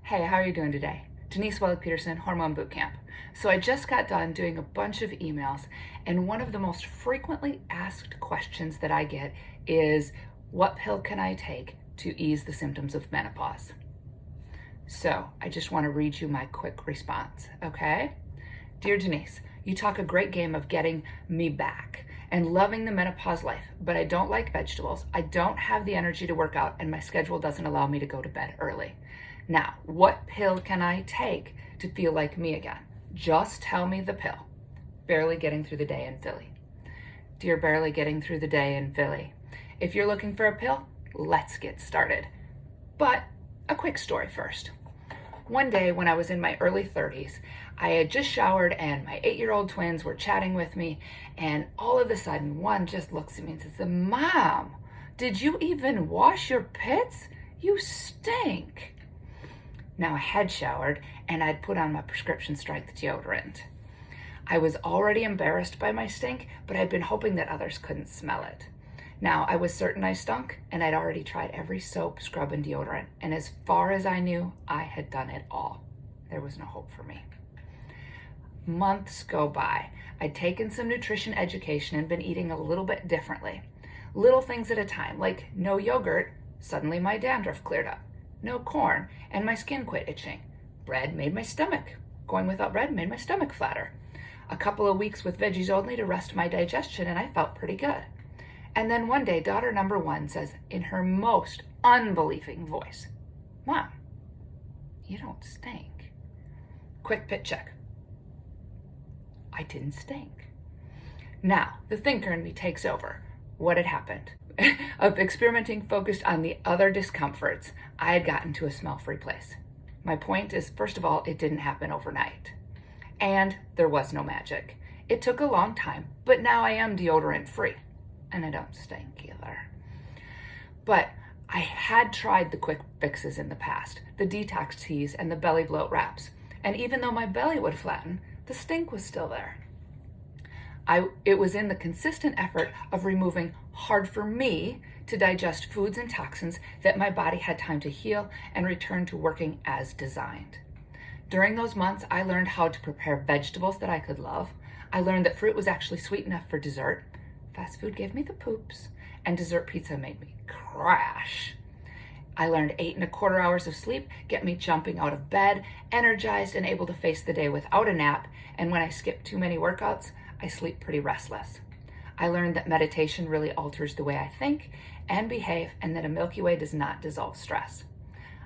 Hey, how are you doing today? Denise Wellig-Peterson, Hormone Bootcamp. So I just got done doing a bunch of emails, and one of the most frequently asked questions that I get is, what pill can I take to ease the symptoms of menopause? So I just want to read you my quick response, okay? Dear Denise, you talk a great game of getting me back and loving the menopause life, but I don't like vegetables. I don't have the energy to work out, and my schedule doesn't allow me to go to bed early. Now, what pill can I take to feel like me again? Just tell me the pill. Barely getting through the day in Philly. Dear Barely Getting Through the Day in Philly, if you're looking for a pill, let's get started. But a quick story first. One day when I was in my early 30s, I had just showered and my 8-year-old twins were chatting with me, and all of a sudden one just looks at me and says, "Mom, did you even wash your pits? You stink." Now I had showered and I'd put on my prescription strength deodorant. I was already embarrassed by my stink, but I'd been hoping that others couldn't smell it. Now I was certain I stunk, and I'd already tried every soap, scrub, and deodorant, and as far as I knew, I had done it all. There was no hope for me. Months go by. I'd taken some nutrition education and been eating a little bit differently. Little things at a time, like no yogurt, suddenly my dandruff cleared up. No corn, and my skin quit itching. Bread made my stomach. Going without bread made my stomach flatter. A couple of weeks with veggies only to rest my digestion, and I felt pretty good. And then one day, daughter number 1 says in her most unbelieving voice, "Mom, you don't stink." Quick pit check. I didn't stink. Now, the thinker in me takes over. What had happened? Of experimenting focused on the other discomforts, I had gotten to a smell-free place. My point is, first of all, it didn't happen overnight. And there was no magic. It took a long time, but now I am deodorant-free. And I don't stink either. But I had tried the quick fixes in the past, the detox teas and the belly bloat wraps. And even though my belly would flatten, the stink was still there. It was in the consistent effort of removing hard for me to digest foods and toxins that my body had time to heal and return to working as designed. During those months, I learned how to prepare vegetables that I could love. I learned that fruit was actually sweet enough for dessert. Fast food gave me the poops, and dessert pizza made me crash. I learned 8¼ hours of sleep get me jumping out of bed, energized and able to face the day without a nap, and when I skip too many workouts, I sleep pretty restless. I learned that meditation really alters the way I think and behave, and that a Milky Way does not dissolve stress.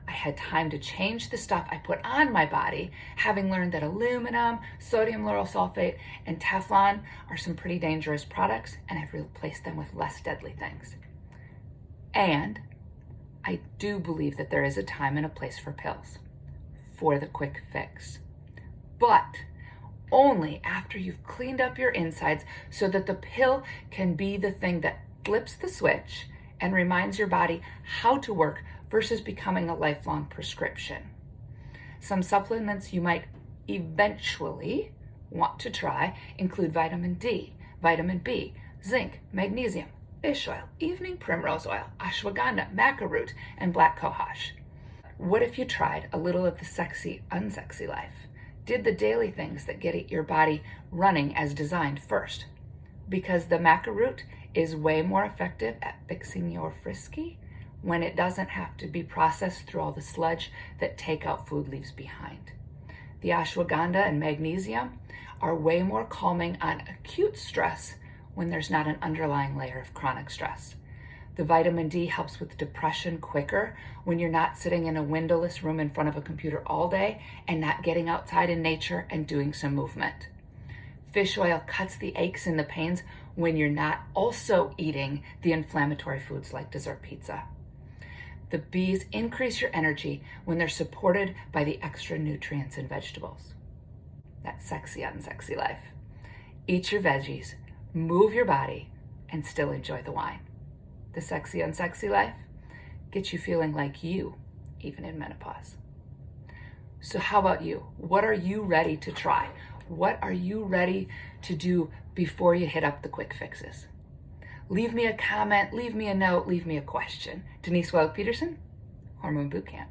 I had time to change the stuff I put on my body, having learned that aluminum, sodium lauryl sulfate, and Teflon are some pretty dangerous products, and I've replaced them with less deadly things. And I do believe that there is a time and a place for pills, for the quick fix. But only after you've cleaned up your insides so that the pill can be the thing that flips the switch and reminds your body how to work versus becoming a lifelong prescription. Some supplements you might eventually want to try include vitamin D, vitamin B, zinc, magnesium, fish oil, evening primrose oil, ashwagandha, maca root, and black cohosh. What if you tried a little of the sexy, unsexy life? Did the daily things that get your body running as designed first? Because the maca root is way more effective at fixing your frisky when it doesn't have to be processed through all the sludge that takeout food leaves behind. The ashwagandha and magnesium are way more calming on acute stress when there's not an underlying layer of chronic stress. The vitamin D helps with depression quicker when you're not sitting in a windowless room in front of a computer all day and not getting outside in nature and doing some movement. Fish oil cuts the aches and the pains when you're not also eating the inflammatory foods like dessert pizza. The B's increase your energy when they're supported by the extra nutrients in vegetables. That sexy, unsexy life. Eat your veggies, move your body, and still enjoy the wine. The sexy, unsexy life gets you feeling like you, even in menopause. So how about you? What are you ready to try? What are you ready to do before you hit up the quick fixes? Leave me a comment, leave me a note, leave me a question. Denise Wellig-Peterson, Hormone Bootcamp.